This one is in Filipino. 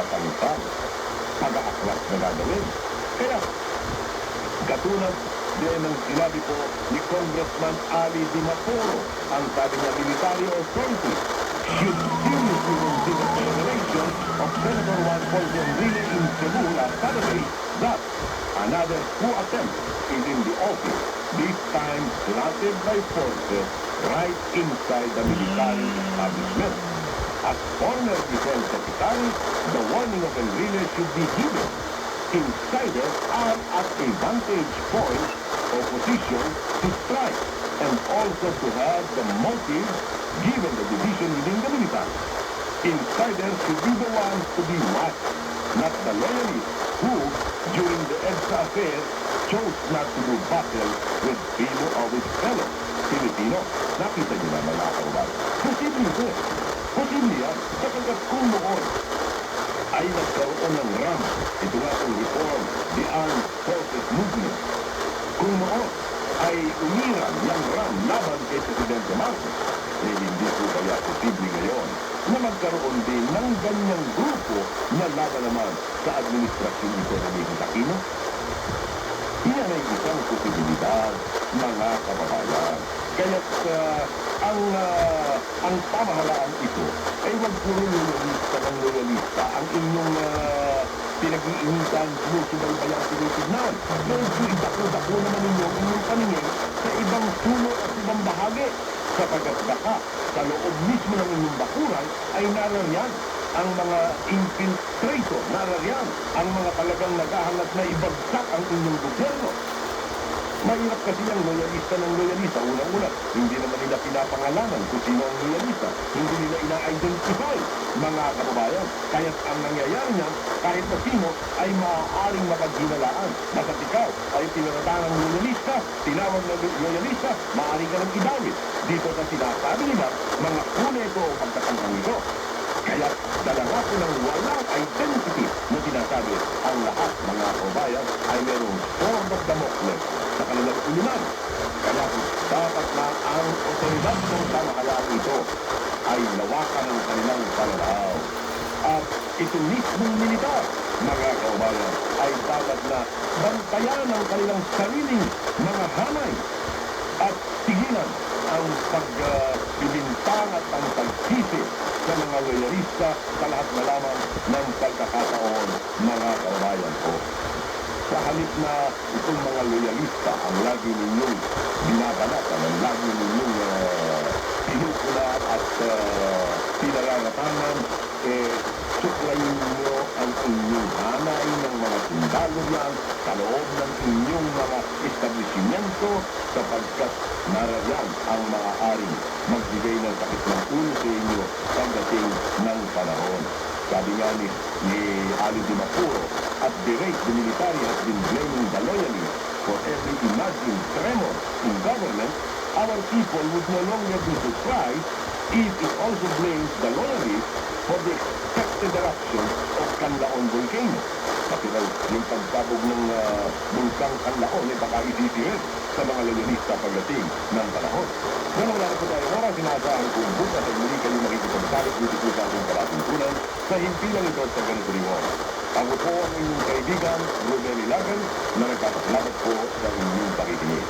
pagtatangkal, pag-aaklas na gagawin. Kaya, katulad din ang sinabi po ni Congressman Ali Di Mapuro, ang sabi niya military authority should seriously consider the revelation of Senator Juan Ponce Enrile in Cebu last Saturday that another coup attempt is in the office, this time planted by forces right inside the military establishment. As former Defense Secretary, the warning of Enrile should be given. Insiders are at a vantage point or position to strike and also to have the motive given the division within the military. Insiders should be the ones to be watched, not the loyalists who, during the EDSA affair, chose not to do battle with fellow Filipino. Nakita niyo na mga kababayan. Posible ito. Posible yan. Sapagkat kung noon ay nagkaroon ng RAM, ito nga ang reform, the Armed Forces Movement. Kung noon ay umiran yung RAM laban kay Presidente Marcos, eh hindi po kaya posible ngayon na magkaroon din ng ganyang grupo na laban naman sa administrasyon ito na may Aquino? Iyan ay isang posibilidad, mga kababayan. Kaya't ang pamahalaan ito ay wag puro loyalista ng loyalista ang inyong pinag-iinitan, sinusubaybayang tinitignan. Medyo idako-dako naman inyong inyong paningin sa ibang sulok at ibang bahagi. Sapagkat baka sa loob mismo ng inyong bakuran ay narariyan ang mga infiltrator, narariyan ang mga talagang naghahanap na ibagsak ang inyong gobyerno. Mahirap kasi ang loyalista ng loyalista. Unang-una, hindi naman nila pinapangalanan kung sino ang loyalista. Hindi nila ina-identify, mga kababayan. Kaya't ang nangyayari niya, kahit na sino, ay maaaring mapaghinalaan. Basta ikaw ay pinaratangan ng loyalista, tinawag na loyalista, maaari ka ng idawit. Dito sa sinasabi nila, mga kulay ko o pagkatangkang ito. Kaya dala nga po ng walang identity na sinasabi ang lahat mga kababayan ay merong sword of Damocles sa kanilang ulinan. Kaya dapat na ang otoridad ng pamahalaan ito ay lawakan ng kanilang pananaw. At ito mismong militar, mga kababayan, ay dapat na bantayan ang kanilang sariling mga hanay at tigilan ang pagbibintang at ang pagsisi sa mga loyalista sa lahat na lamang ng pagkakataon, mga kababayan ko. Sa halip na itong mga loyalista ang lagi ninyong binabalatan, ang lagi ninyong pinukula at pinararatangan, suklayin ninyo ang inyong hanay ng mga sundalo yan sa loob ng inyong mga establishmento sapagkat narariyan ang maaaring magbigay ng sakit ng ulo sa inyo pagdating ng panahon. Sabi nga ni Ali Di Mapuro, at the rate the military has been blaming the loyalists for every imagined tremor in government, our people would no longer be surprised if it also blames the loyalists for the expected eruption of Canlaon volcano. Kasi raw, yung pagsabog ng bulkang Canlaon ay baka isisirin sa mga loyalista pagdating ng panahon. Ngayon wala na po tayo oras, sinaasahan kong bukas at muli kayo makikipagsalit dito po sa ating palatuntunan sa himpilang ito sa ganito rin oras. Ako po ang inyong kaibigan, Ruben Ilagan, na nagpapasalamat po sa inyong pakikinig.